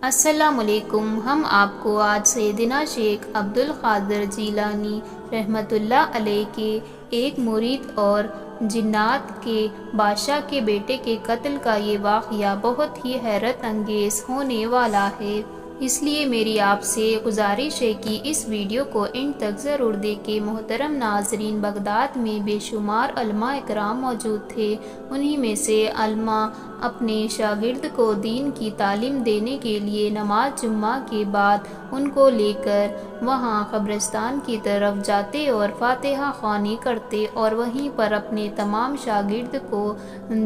السلام علیکم۔ ہم آپ کو آج سیدنا شیخ عبد القادر جیلانی رحمۃ اللہ علیہ کے ایک مرید اور جنات کے بادشاہ کے بیٹے کے قتل کا یہ واقعہ بہت ہی حیرت انگیز ہونے والا ہے، اس لیے میری آپ سے گزارش ہے کہ اس ویڈیو کو اینڈ تک ضرور دیکھیں۔ محترم ناظرین، بغداد میں بے شمار علماء اکرام موجود تھے۔ انہی میں سے علماء اپنے شاگرد کو دین کی تعلیم دینے کے لیے نماز جمعہ کے بعد ان کو لے کر وہاں قبرستان کی طرف جاتے اور فاتحہ خوانی کرتے اور وہیں پر اپنے تمام شاگرد کو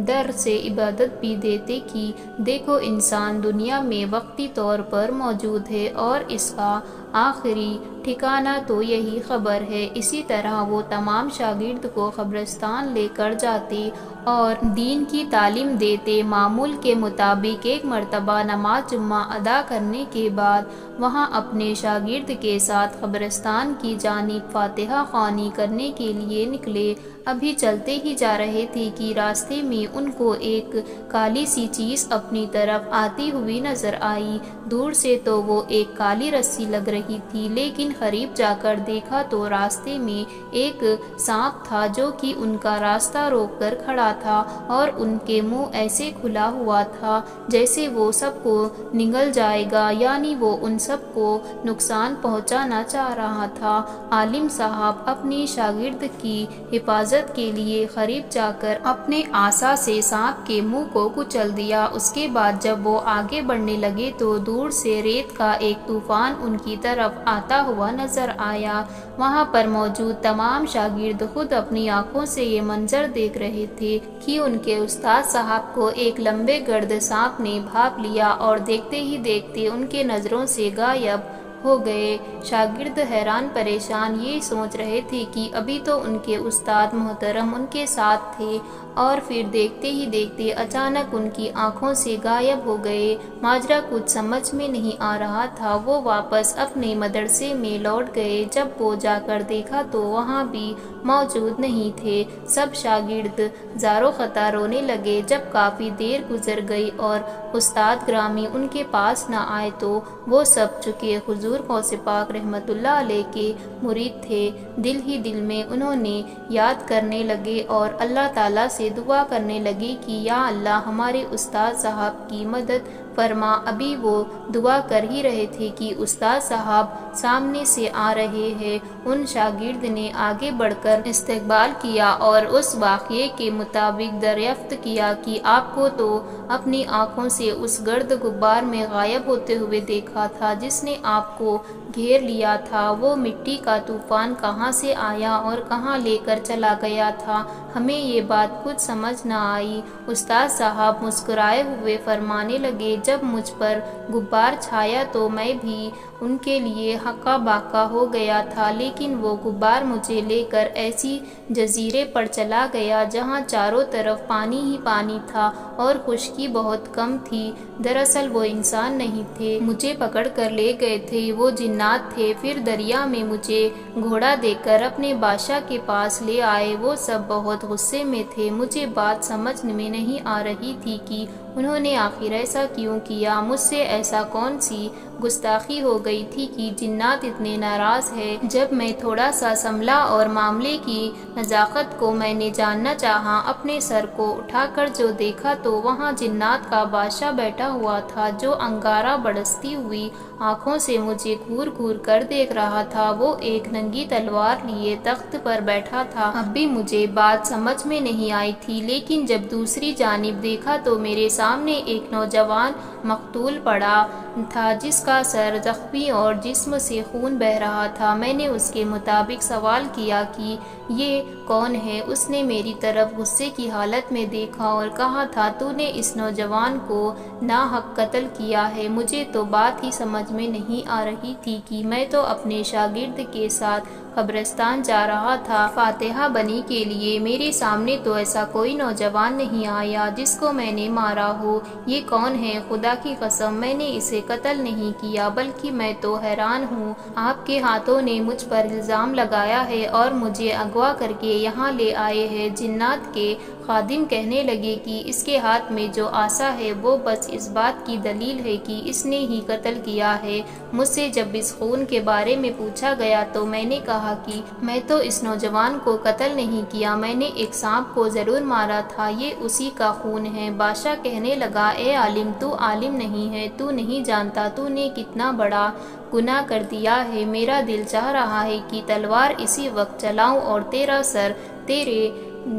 درس عبادت بھی دیتے کہ دیکھو، انسان دنیا میں وقتی طور پر موجود ہے اور اس کا آخری ٹھکانہ تو یہی قبر ہے۔ اسی طرح وہ تمام شاگرد کو قبرستان لے کر جاتے اور دین کی تعلیم دیتے۔ معمول کے مطابق ایک مرتبہ نماز جمعہ ادا کرنے کے بعد وہاں اپنے شاگرد کے ساتھ قبرستان کی جانب فاتحہ خوانی کرنے کے لیے نکلے۔ ابھی چلتے ہی جا رہے تھے کہ راستے میں ان کو ایک کالی سی چیز اپنی طرف آتی ہوئی نظر آئی۔ دور سے تو وہ ایک کالی رسی لگ رہی تھی، لیکن قریب جا کر دیکھا تو راستے میں ایک سانپ تھا جو کہ ان کا راستہ روک کر کھڑا تھا اور ان کے منہ ایسے کھلا ہوا تھا جیسے وہ سب کو نگل جائے گا، یعنی وہ ان سب کو نقصان پہنچانا چاہ رہا تھا۔ عالم صاحب اپنی شاگرد کی حفاظت کے لیے قریب جا کر اپنے عصا سے سانپ کے منہ کو کچل دیا۔ اس کے بعد جب وہ آگے بڑھنے لگے تو دور سے ریت کا ایک طوفان ان کی طرف آتا ہوا نظر آیا۔ وہاں پر موجود تمام شاگرد خود اپنی آنکھوں سے یہ منظر دیکھ رہے تھے کہ ان کے استاد صاحب کو ایک لمبے گرد سانپ نے بھانپ لیا اور دیکھتے ہی دیکھتے ان کے نظروں سے غائب ہو گئے۔ شاگرد حیران پریشان یہ سوچ رہے تھے کہ ابھی تو ان کے استاد محترم ان کے ساتھ تھے اور پھر دیکھتے ہی دیکھتے اچانک ان کی آنکھوں سے غائب ہو گئے۔ ماجرا کچھ سمجھ میں نہیں آ رہا تھا۔ وہ واپس اپنے مدرسے میں لوٹ گئے۔ جب وہ جا کر دیکھا تو وہاں بھی موجود نہیں تھے۔ سب شاگرد زاروں قطار رونے لگے۔ جب کافی دیر گزر گئی اور استاد گرامی ان کے پاس نہ آئے تو وہ سب چونکہ حضور غوث پاک رحمۃ اللہ علیہ کے مرید تھے، دل ہی دل میں انہوں نے یاد کرنے لگے اور اللہ تعالیٰ سے دعا کرنے لگے کہ یا اللہ ہمارے استاد صاحب کی مدد فرما۔ ابھی وہ دعا کر ہی رہے تھے کہ استاد صاحب سامنے سے آ رہے ہیں۔ ان شاگرد نے آگے بڑھ کر استقبال کیا اور اس واقعے کے مطابق دریافت کیا کہ آپ کو تو اپنی آنکھوں سے اس گرد غبار میں غائب ہوتے ہوئے دیکھا تھا جس نے آپ کو گھیر لیا تھا۔ وہ مٹی کا طوفان کہاں سے آیا اور کہاں لے کر چلا گیا تھا، ہمیں یہ بات کچھ سمجھ نہ آئی۔ استاد صاحب مسکرائے ہوئے فرمانے لگے، جب مجھ پر غبار چھایا تو میں بھی ان کے لیے ہکا بکا ہو گیا تھا، لیکن وہ غبار مجھے لے کر ایسی جزیرے پر چلا گیا جہاں چاروں طرف پانی ہی پانی تھا اور خشکی بہت کم تھی۔ دراصل وہ انسان نہیں تھے، مجھے پکڑ کر لے گئے تھے، وہ جنات تھے۔ پھر دریا میں مجھے گھوڑا دے کر اپنے بادشاہ کے پاس لے آئے۔ وہ سب بہت غصے میں تھے۔ مجھے بات سمجھ میں نہیں آ رہی تھی کہ انہوں نے آخر ایسا کیوں کیا، مجھ سے ایسا کون سی گستاخی ہو گئی تھی کہ جنات اتنے ناراض ہیں۔ جب میں تھوڑا سا سنبھلا اور معاملے کی نزاکت کو میں نے جاننا چاہا، اپنے سر کو اٹھا کر جو دیکھا تو وہاں جنات کا بادشاہ بیٹھا ہوا تھا جو انگارہ برستی ہوئی آنکھوں سے مجھے گھور گھور کر دیکھ رہا تھا۔ وہ ایک ننگی تلوار لیے تخت پر بیٹھا تھا۔ اب بھی مجھے بات سمجھ میں نہیں آئی تھی، لیکن جب دوسری جانب دیکھا تو میرے سامنے ایک نوجوان مقتول پڑا تھا جس کا سر زخمی اور جسم سے خون بہہ رہا تھا۔ میں نے اس کے مطابق سوال کیا کہ یہ کون ہے؟ اس نے میری طرف غصے کی حالت میں دیکھا اور کہا تھا تو نے اس نوجوان کو ناحق قتل کیا ہے۔ مجھے تو بات ہی سمجھ میں نہیں آ رہی تھی کہ میں تو اپنے شاگرد کے ساتھ قبرستان جا رہا تھا فاتحہ بنی کے لیے، میرے سامنے تو ایسا کوئی نوجوان نہیں آیا جس کو میں نے مارا ہو۔ یہ کون ہے؟ خدا کی قسم میں نے اسے قتل نہیں کیا، بلکہ میں تو حیران ہوں، آپ کے ہاتھوں نے مجھ پر الزام لگایا ہے اور مجھے اغوا کر کے یہاں لے آئے ہیں۔ جنات کے خادم کہنے لگے کہ اس کے ہاتھ میں جو عصا ہے وہ بس اس بات کی دلیل ہے کہ اس نے ہی قتل کیا ہے۔ مجھ سے جب اس خون کے بارے میں پوچھا گیا تو میں نے کہا کہ میں تو اس نوجوان کو قتل نہیں کیا، میں نے ایک سانپ کو ضرور مارا تھا، یہ اسی کا خون ہے۔ بادشاہ کہنے لگا، اے عالم، تو عالم نہیں ہے، تو نہیں جانتا تو نے کتنا بڑا گناہ کر دیا ہے۔ میرا دل چاہ رہا ہے کہ تلوار اسی وقت چلاؤں اور تیرا سر تیرے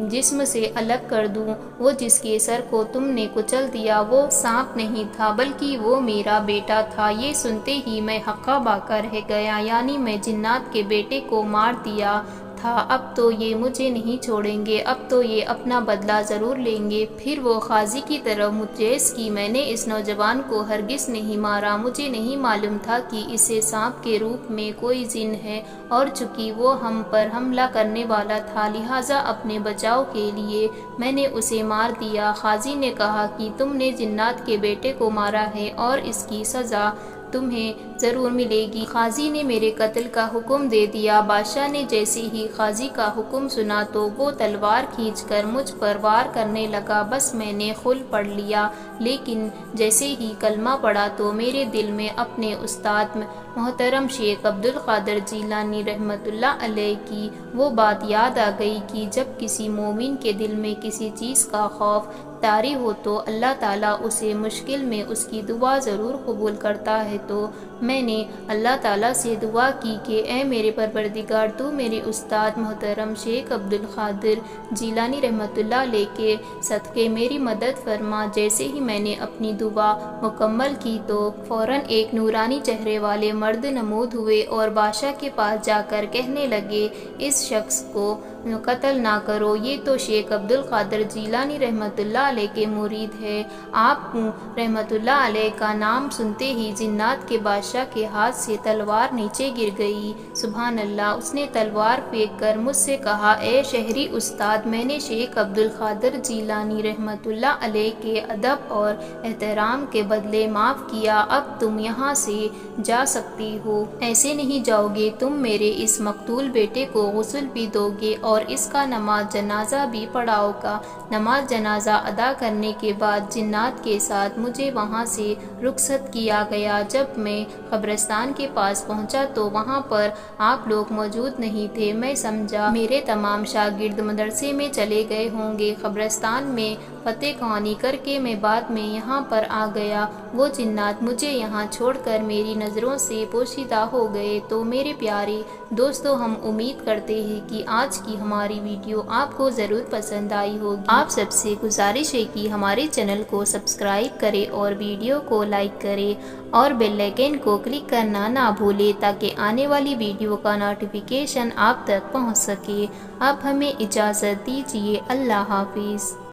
جسم سے الگ کر دوں۔ وہ جس کے سر کو تم نے کچل دیا وہ سانپ نہیں تھا بلکہ وہ میرا بیٹا تھا۔ یہ سنتے ہی میں ہقا باکا رہ گیا، یعنی میں جنات کے بیٹے کو مار دیا تھا، اب تو یہ مجھے نہیں چھوڑیں گے، اب تو یہ اپنا بدلہ ضرور لیں گے۔ پھر وہ قاضی کی طرف متجاوز کی، میں نے اس نوجوان کو ہرگز نہیں مارا، مجھے نہیں معلوم تھا کہ اسے سانپ کے روپ میں کوئی جن ہے، اور چونکہ وہ ہم پر حملہ کرنے والا تھا لہٰذا اپنے بچاؤ کے لیے میں نے اسے مار دیا۔ قاضی نے کہا کہ تم نے جنات کے بیٹے کو مارا ہے اور اس کی سزا تمہیں ضرور ملے گی۔ قاضی نے میرے قتل کا حکم دے دیا۔ بادشاہ نے جیسے ہی قاضی کا حکم سنا تو وہ تلوار کھینچ کر مجھ پر وار کرنے لگا، بس میں نے خل پڑھ لیا، لیکن جیسے ہی کلمہ پڑھا تو میرے دل میں اپنے استاد محترم شیخ عبدالقادر جیلانی رحمۃ اللہ علیہ کی وہ بات یاد آ گئی کہ جب کسی مومن کے دل میں کسی چیز کا خوف طاری ہو تو اللہ تعالیٰ اسے مشکل میں اس کی دعا ضرور قبول کرتا ہے۔ تو میں نے اللہ تعالیٰ سے دعا کی کہ اے میرے پروردگار، تو میرے استاد محترم شیخ عبدالقادر جیلانی رحمۃ اللہ علیہ کے صدقے میری مدد فرما۔ جیسے ہی میں نے اپنی دعا مکمل کی تو فوراً ایک نورانی چہرے والے مرد نمود ہوئے اور بادشاہ کے پاس جا کر کہنے لگے، اس شخص کو قتل نہ کرو، یہ تو شیخ عبدالقادر جیلانی رحمۃ اللہ علیہ کے مرید ہے۔ آپ رحمۃ اللہ علیہ کا نام سنتے ہی جنات کے بادشاہ کے ہاتھ سے تلوار نیچے گر گئی۔ سبحان اللہ! اس نے تلوار پھینک کر مجھ سے کہا، اے شہری استاد، میں نے شیخ عبدالقادر جیلانی رحمۃ اللہ علیہ کے ادب اور احترام کے بدلے معاف کیا، اب تم یہاں سے جا سکتی ہو۔ ایسے نہیں جاؤ گے، تم میرے اس مقتول بیٹے کو غسل بھی دو گے اور اس کا نماز جنازہ بھی پڑھاؤ گا۔ نماز جنازہ ادا کرنے کے بعد جنات کے ساتھ مجھے وہاں سے رخصت کیا گیا۔ جب میں قبرستان کے پاس پہنچا تو وہاں پر آپ لوگ موجود نہیں تھے، میں سمجھا میرے تمام شاگرد مدرسے میں چلے گئے ہوں گے۔ قبرستان میں فتح خوانی کر کے میں بعد میں یہاں پر آ گیا، وہ جنات مجھے یہاں چھوڑ کر میری نظروں سے پوشیدہ ہو گئے۔ تو میرے پیارے دوستو، ہم امید کرتے ہیں کہ آج کی ہماری ویڈیو آپ کو ضرور پسند آئی ہوگی۔ آپ سب سے گزارش ہے کہ ہمارے چینل کو سبسکرائب کریں اور ویڈیو کو لائک کریں اور بیل آئیکن کو کلک کرنا نہ بھولیں تاکہ آنے والی ویڈیو کا نوٹیفیکیشن آپ تک پہنچ سکے۔ اب ہمیں اجازت دیجیے، اللہ حافظ۔